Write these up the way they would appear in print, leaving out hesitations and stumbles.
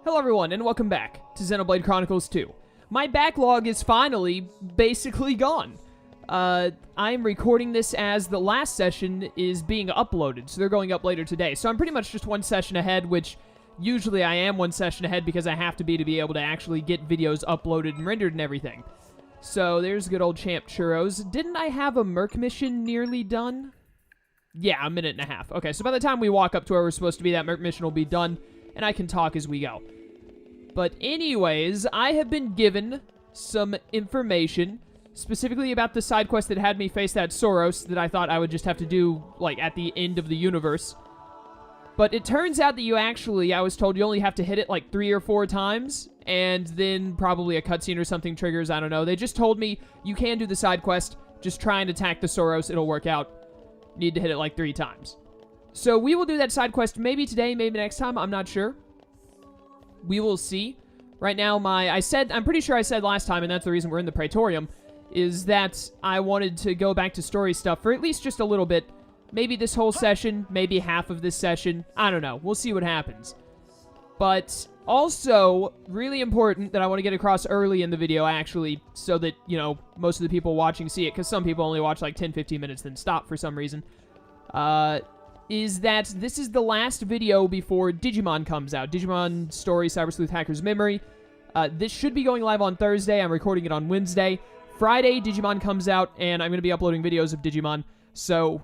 Hello everyone, and welcome back to Xenoblade Chronicles 2. My backlog is finally basically gone. I'm recording this as the last session is being uploaded, so they're going up later today. So I'm pretty much just one session ahead, which usually I am one session ahead because I have to be able to actually get videos uploaded and rendered and everything. So there's good old Champ Churros. Didn't I have a Merc mission nearly done? Yeah, a minute and a half. Okay, so by the time we walk up to where we're supposed to be, that Merc mission will be done, and I can talk as we go. But anyways, I have been given some information, specifically about the side quest that had me face that Soros that I thought I would just have to do, like, at the end of the universe. But it turns out that I was told you only have to hit it, like, 3 or 4 times, and then probably a cutscene or something triggers, I don't know. They just told me, you can do the side quest, just try and attack the Soros, it'll work out. Need to hit it, like, 3 times. So we will do that side quest maybe today, maybe next time, I'm not sure. We will see. Right now, I'm pretty sure I said last time, and that's the reason we're in the Praetorium, is that I wanted to go back to story stuff for at least just a little bit. Maybe this whole session, maybe half of this session. I don't know. We'll see what happens. But also, really important that I want to get across early in the video, actually, so that, you know, most of the people watching see it, because some people only watch like 10-15 minutes, then stop for some reason. Is that this is the last video before Digimon comes out. Digimon Story Cyber Sleuth Hacker's Memory. This should be going live on Thursday. I'm recording it on Wednesday. Friday, Digimon comes out, and I'm going to be uploading videos of Digimon. So,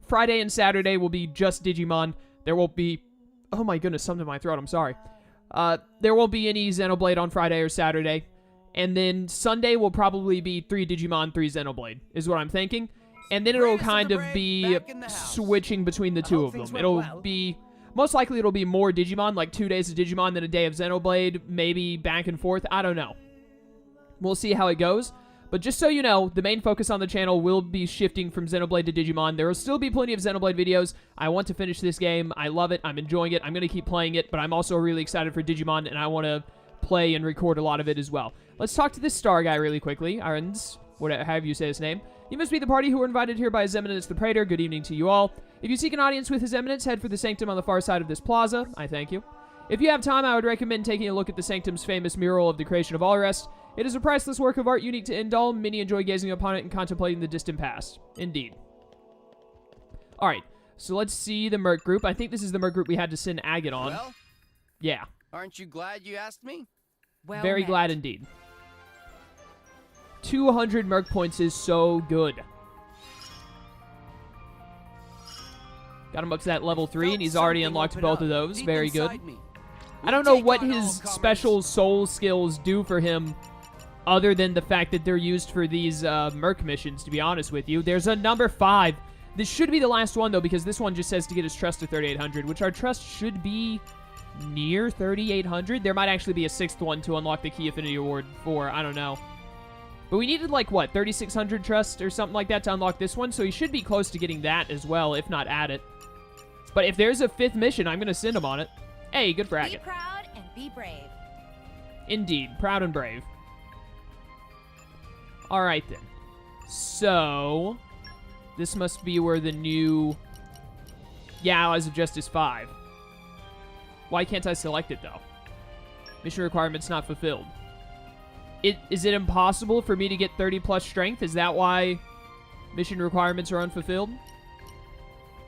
Friday and Saturday will be just Digimon. There won't be... Oh my goodness, something in my throat, I'm sorry. There won't be any Xenoblade on Friday or Saturday. And then Sunday will probably be 3 Digimon, 3 Xenoblade, is what I'm thinking. And then it'll kind of be switching between the two of them. It'll be... Most likely it'll be more Digimon, like 2 days of Digimon, then a day of Xenoblade, maybe back and forth. I don't know. We'll see how it goes. But just so you know, the main focus on the channel will be shifting from Xenoblade to Digimon. There will still be plenty of Xenoblade videos. I want to finish this game. I love it. I'm enjoying it. I'm going to keep playing it, but I'm also really excited for Digimon, and I want to play and record a lot of it as well. Let's talk to this star guy really quickly. Arns, however you say his name. You must be the party who were invited here by His Eminence the Praetor. Good evening to you all. If you seek an audience with His Eminence, head for the Sanctum on the far side of this plaza. I thank you. If you have time, I would recommend taking a look at the Sanctum's famous mural of the creation of all rest. It is a priceless work of art unique to Indal. Many enjoy gazing upon it and contemplating the distant past. Indeed. Alright, so let's see the Merc group. I think this is the Merc group we had to send Agate on. Well, yeah. Aren't you glad you asked me? Well Very met. glad indeed. 200 Merc points is so good. Got him up to that level 3, and he's already unlocked both of those. Very good. I don't know what his special soul skills do for him, other than the fact that they're used for these Merc missions, to be honest with you. There's a number 5. This should be the last one, though, because this one just says to get his trust to 3,800, which our trust should be near 3,800. There might actually be a 6th one to unlock the Key Affinity Award for, I don't know. But we needed, like, what, 3,600 trust or something like that to unlock this one, so he should be close to getting that as well, if not at it. But if there's a 5th mission, I'm going to send him on it. Hey, good for Agate. Be proud and be brave. Indeed, proud and brave. Alright then. So, this must be where the new... Yeah, Allies of Justice 5. Why can't I select it, though? Mission requirements not fulfilled. Is it impossible for me to get 30 plus strength? Is that why mission requirements are unfulfilled?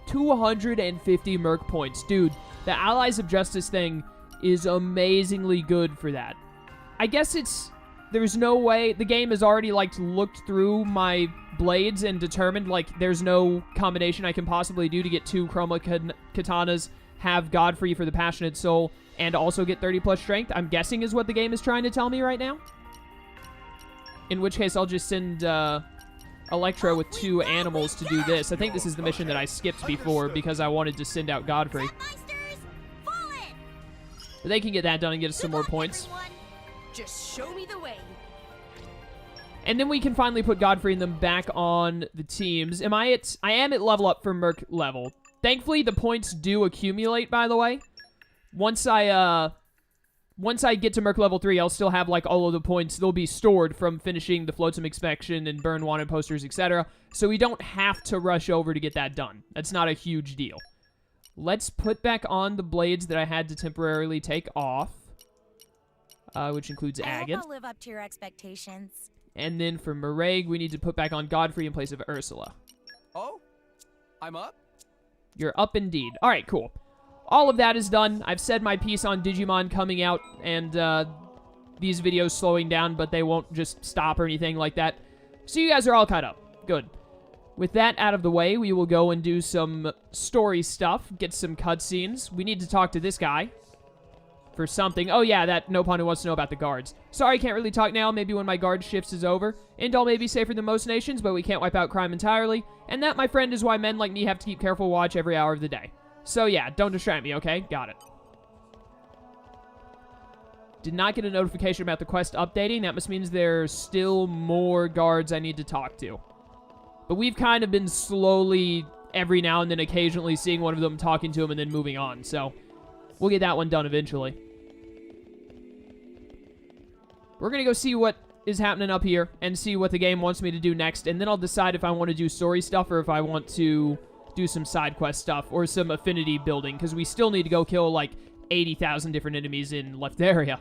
250 Merc points. Dude, the Allies of Justice thing is amazingly good for that. I guess there's no way... The game has already, like, looked through my blades and determined, like, there's no combination I can possibly do to get 2 Chroma Katanas, have Godfrey for the Passionate Soul, and also get 30 plus strength. I'm guessing is what the game is trying to tell me right now. In which case, I'll just send Electra with 2 animals to do this. I think this is the mission that I skipped before because I wanted to send out Godfrey. But they can get that done and get us some more points. Just show me the way. And then we can finally put Godfrey and them back on the teams. I am at level up for Merc level. Thankfully, the points do accumulate, by the way. Once I get to Merc level 3, I'll still have, like, all of the points. They'll be stored from finishing the Flotsam Inspection and burn wanted posters, etc. So we don't have to rush over to get that done. That's not a huge deal. Let's put back on the blades that I had to temporarily take off. which includes I hope Agate. I'll live up to your expectations. And then for Meringue, we need to put back on Godfrey in place of Ursula. Oh? I'm up? You're up indeed. All right, cool. All of that is done. I've said my piece on Digimon coming out and these videos slowing down, but they won't just stop or anything like that. So you guys are all caught up. Good. With that out of the way, we will go and do some story stuff, get some cutscenes. We need to talk to this guy for something. Oh yeah, that Nopon who wants to know about the guards. Sorry, can't really talk now. Maybe when my guard shifts is over. Indal may be safer than most nations, but we can't wipe out crime entirely. And that, my friend, is why men like me have to keep careful watch every hour of the day. So yeah, don't distract me, okay? Got it. Did not get a notification about the quest updating. That must mean there's still more guards I need to talk to. But we've kind of been slowly, every now and then, occasionally seeing one of them, talking to him, and then moving on. So we'll get that one done eventually. We're going to go see what is happening up here and see what the game wants me to do next. And then I'll decide if I want to do story stuff or if I want to do some side quest stuff or some affinity building. Because we still need to go kill, like, 80,000 different enemies in Leftheria.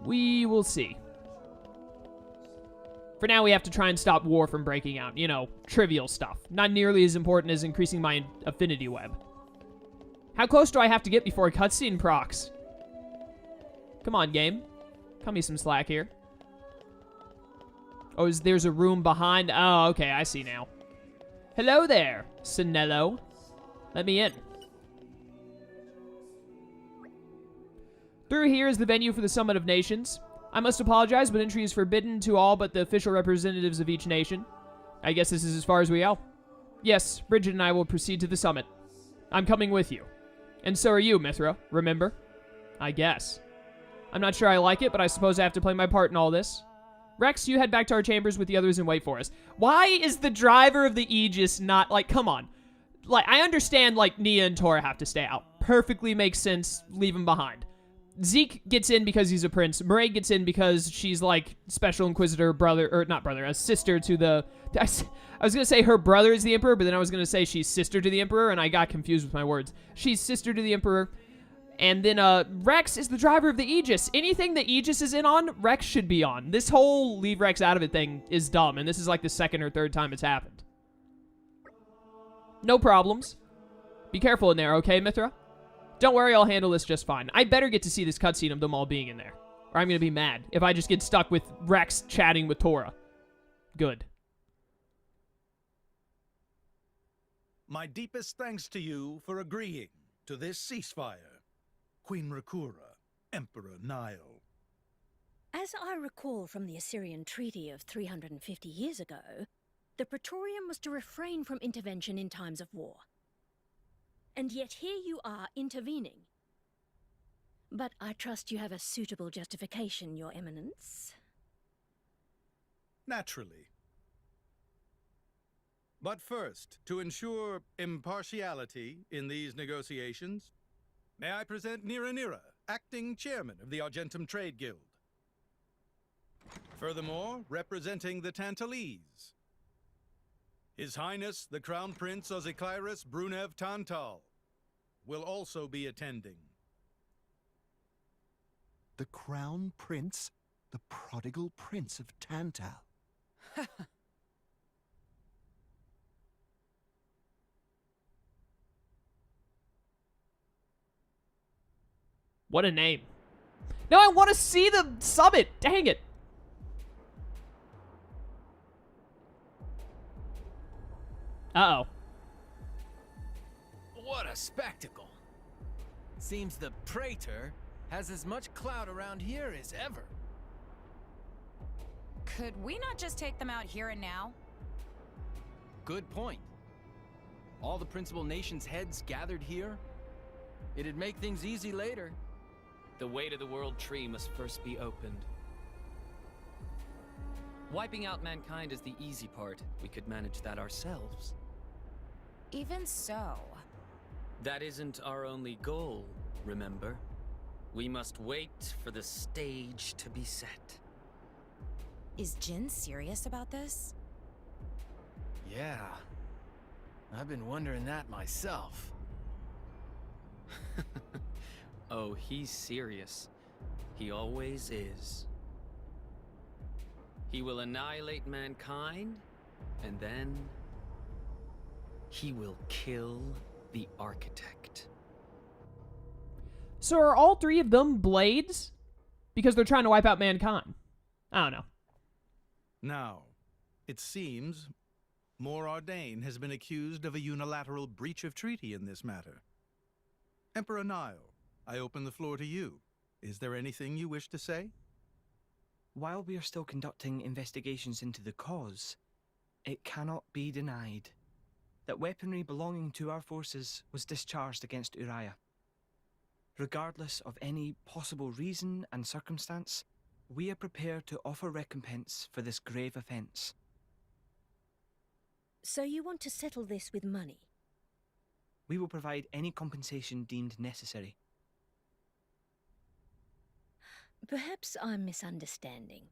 We will see. For now, we have to try and stop war from breaking out. You know, trivial stuff. Not nearly as important as increasing my affinity web. How close do I have to get before a cutscene procs? Come on, game. Cut me some slack here. Oh, there's a room behind? Oh, okay, I see now. Hello there, Sinello. Let me in. Through here is the venue for the Summit of Nations. I must apologize, but entry is forbidden to all but the official representatives of each nation. I guess this is as far as we go. Yes, Bridget and I will proceed to the summit. I'm coming with you. And so are you, Mithra, remember? I guess. I'm not sure I like it, but I suppose I have to play my part in all this. Rex, you head back to our chambers with the others and wait for us. Why is the driver of the Aegis not, like, come on. Like, I understand, like, Nia and Tora have to stay out. Perfectly makes sense, leave them behind. Zeke gets in because he's a prince. Murray gets in because she's, like, Special Inquisitor brother, or not brother, a sister to the... I was going to say her brother is the Emperor, but then I was going to say she's sister to the Emperor, and I got confused with my words. She's sister to the Emperor. And then, Rex is the driver of the Aegis. Anything the Aegis is in on, Rex should be on. This whole leave Rex out of it thing is dumb, and this is, like, the second or third time it's happened. No problems. Be careful in there, okay, Mithra? Don't worry, I'll handle this just fine. I better get to see this cutscene of them all being in there. Or I'm going to be mad if I just get stuck with Rex chatting with Tora. Good. My deepest thanks to you for agreeing to this ceasefire, Queen Rakura, Emperor Nile. As I recall from the Assyrian treaty of 350 years ago, the Praetorium was to refrain from intervention in times of war. And yet here you are intervening. But I trust you have a suitable justification, Your Eminence. Naturally. But first, to ensure impartiality in these negotiations, may I present Nira, acting chairman of the Argentum Trade Guild. Furthermore, representing the Tantalese, His Highness the Crown Prince Ozekairos Brunev Tantal will also be attending. The Crown Prince? The prodigal Prince of Tantal. What a name. No, I want to see the summit. Dang it. Uh-oh. What a spectacle. Seems the Praetor has as much clout around here as ever. Could we not just take them out here and now? Good point. All the principal nations' heads gathered here? It'd make things easy later. The way to the world tree must first be opened. Wiping out mankind is the easy part. We could manage that ourselves. Even so. That isn't our only goal, remember? We must wait for the stage to be set. Is Jin serious about this? Yeah. I've been wondering that myself. Oh, he's serious. He always is. He will annihilate mankind, and then he will kill the architect. So are all three of them blades? Because they're trying to wipe out mankind. I don't know. Now, it seems Mor Ardain has been accused of a unilateral breach of treaty in this matter. Emperor Nile, I open the floor to you. Is there anything you wish to say? While we are still conducting investigations into the cause, it cannot be denied that weaponry belonging to our forces was discharged against Uriah. Regardless of any possible reason and circumstance, we are prepared to offer recompense for this grave offense. So you want to settle this with money? We will provide any compensation deemed necessary. Perhaps I'm misunderstanding.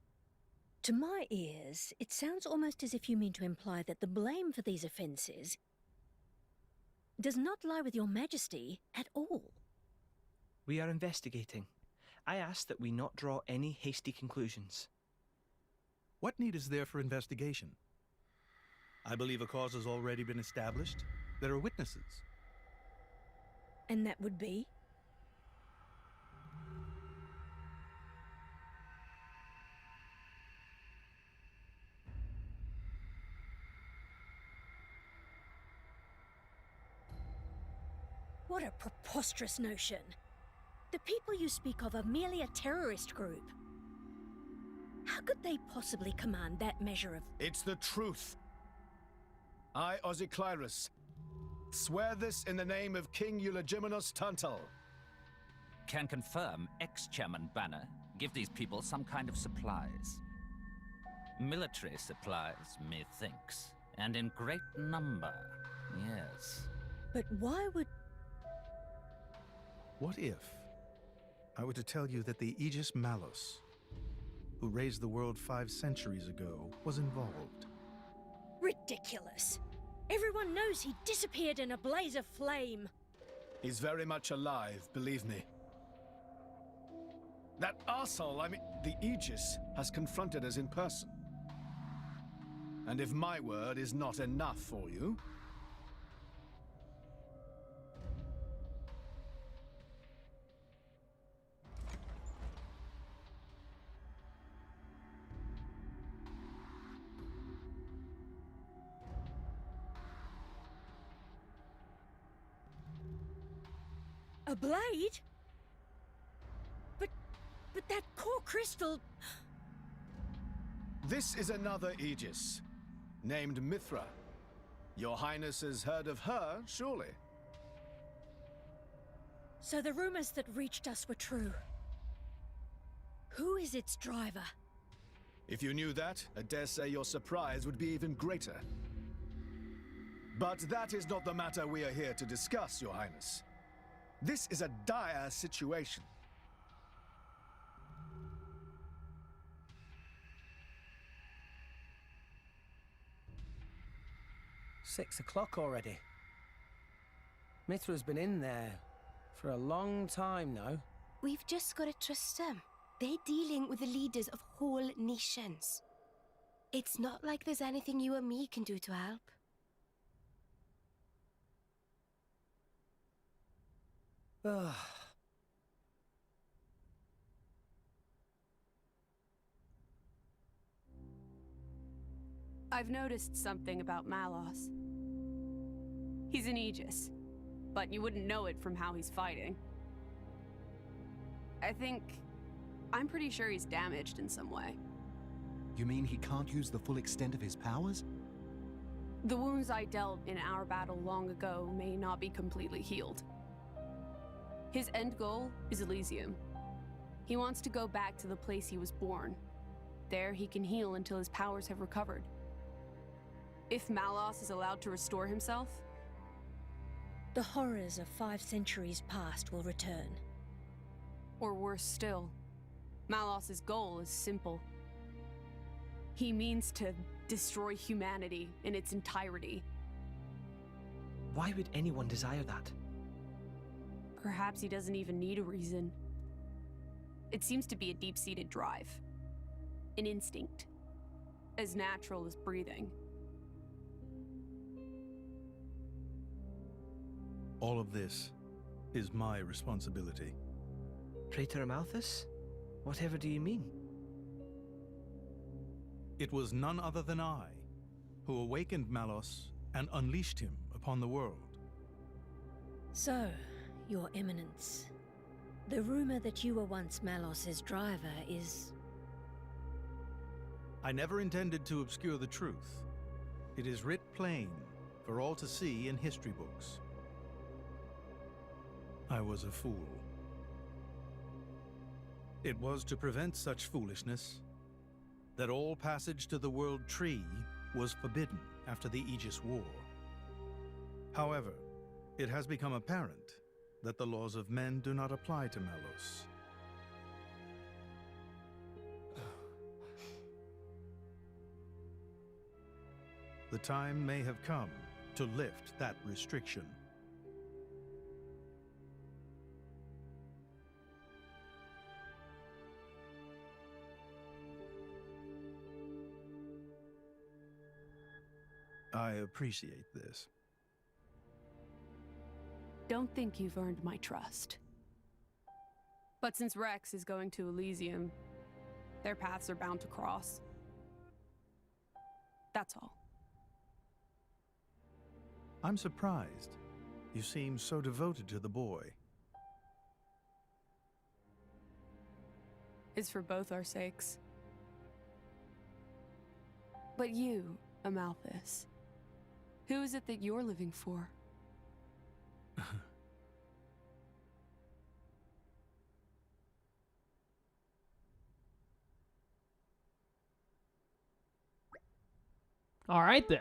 To my ears, it sounds almost as if you mean to imply that the blame for these offences does not lie with your majesty at all. We are investigating. I ask that we not draw any hasty conclusions. What need is there for investigation? I believe a cause has already been established. There are witnesses. And that would be? What a preposterous notion. The people you speak of are merely a terrorist group. How could they possibly command that measure of... It's the truth. I, Ozyclyrus, swear this in the name of King Eulogimenos Tantal. Can confirm ex-chairman Banner give these people some kind of supplies. Military supplies, methinks, and in great number, yes. But why would... What if I were to tell you that the Aegis Malus, who raised the world 5 centuries ago, was involved? Ridiculous. Everyone knows he disappeared in a blaze of flame. He's very much alive, believe me. That arsehole, the Aegis, has confronted us in person. And if my word is not enough for you... A blade? But that core crystal... This is another Aegis, named Mithra. Your Highness has heard of her, surely? So the rumors that reached us were true. Who is its driver? If you knew that, I dare say your surprise would be even greater. But that is not the matter we are here to discuss, Your Highness. This is a dire situation. Six o'clock already. Mithra's been in there for a long time now. We've just got to trust them. They're dealing with the leaders of whole nations. It's not like there's anything you or me can do to help. I've noticed something about Malos. He's an Aegis, but you wouldn't know it from how he's fighting. I'm pretty sure he's damaged in some way. You mean he can't use the full extent of his powers? The wounds I dealt in our battle long ago may not be completely healed. His end goal is Elysium. He wants to go back to the place he was born. There he can heal until his powers have recovered. If Malos is allowed to restore himself, the horrors of 5 centuries past will return. Or worse still, Malos' goal is simple. He means to destroy humanity in its entirety. Why would anyone desire that? perhaps he doesn't even need a reason. It seems to be a deep-seated drive. An instinct. As natural as breathing. All of this is my responsibility. Praetor Amalthus? Whatever do you mean? It was none other than I who awakened Malos and unleashed him upon the world. So, Your Eminence, the rumor that you were once Malos's driver is... I never intended to obscure the truth. It is writ plain for all to see in history books. I was a fool. It was to prevent such foolishness that all passage to the World Tree was forbidden after the Aegis War. However, it has become apparent that the laws of men do not apply to Malos. The time may have come to lift that restriction. I appreciate this. Don't think you've earned my trust. But since Rex is going to Elysium, their paths are bound to cross. That's all. I'm surprised. You seem so devoted to the boy. It's for both our sakes. But you, Amalthus, who is it that you're living for? All right, then.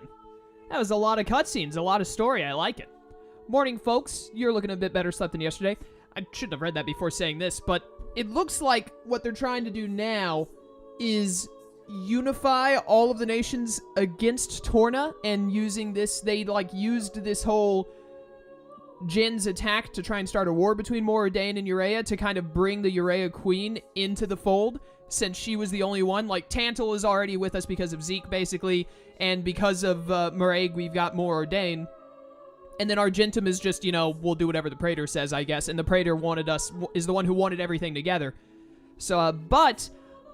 That was a lot of cutscenes, a lot of story. I like it. Morning, folks. You're looking a bit better slept than yesterday. I shouldn't have read that before saying this, but it looks like what they're trying to do now is unify all of the nations against Torna, and using this, they, like, used this whole Jin's attack to try and start a war between Moradane and Urea to kind of bring the Urea Queen into the fold, since she was the only one. Like, Tantal is already with us because of Zeke, basically, and because of Muraig, we've got Moradane. And then Argentum is just, you know, we'll do whatever the Praetor says, I guess, and the Praetor is the one who wanted everything together. So, but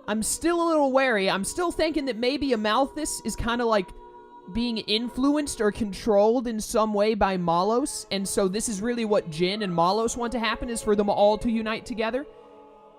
I'm still a little wary. I'm still thinking that maybe Amalthus is kind of like being influenced or controlled in some way by Malos, and so this is really what Jin and Malos want to happen, is for them all to unite together.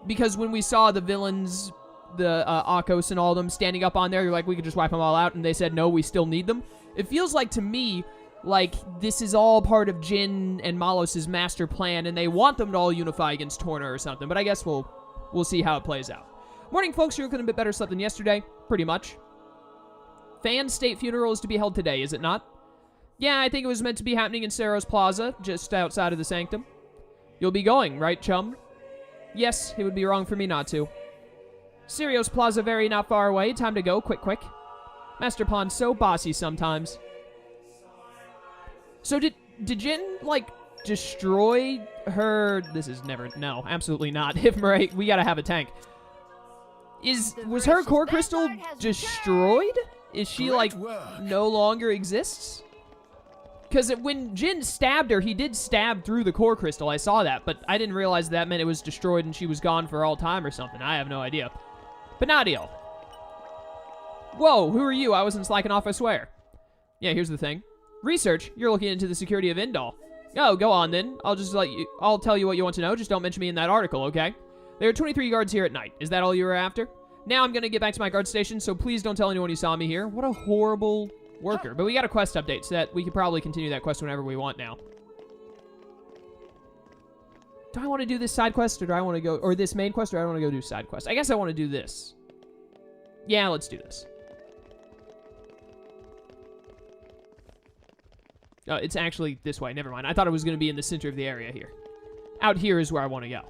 Because when we saw the villains, the Akos and all of them standing up on there, you're like, we could just wipe them all out, and they said, no, we still need them. It feels like, to me, like this is all part of Jin and Malos' master plan, and they want them to all unify against Torna or something, but I guess we'll see how it plays out. Morning, folks. You're looking a bit better slept than yesterday. Pretty much. Fan's state funeral is to be held today, is it not? Yeah, I think it was meant to be happening in Ceros Plaza, just outside of the Sanctum. You'll be going, right, chum? Yes, it would be wrong for me not to. Ceros Plaza very not far away. Time to go, quick. Master Pawn's so bossy sometimes. So did Jin, like, destroy her... This is never... No, absolutely not. If Murray... We gotta have a tank. Was her core crystal destroyed? Is she, like, no longer exists? Because when Jin stabbed her, he did stab through the core crystal. I saw that, but I didn't realize that meant it was destroyed and she was gone for all time or something. I have no idea. But not deal. Whoa, who are you? I wasn't slacking off, I swear. Yeah, here's the thing. Research? You're looking into the security of Indal. Oh, go on then. I'll tell you what you want to know. Just don't mention me in that article, okay? There are 23 guards here at night. Is that all you were after? Now I'm gonna get back to my guard station, so please don't tell anyone you saw me here. What a horrible worker. But we got a quest update, so that we could probably continue that quest whenever we want now. Do I want to do this side quest, or do I want to go... Or this main quest, or do I want to go do side quest? I guess I want to do this. Yeah, let's do this. Oh, it's actually this way. Never mind. I thought it was going to be in the center of the area here. Out here is where I want to go.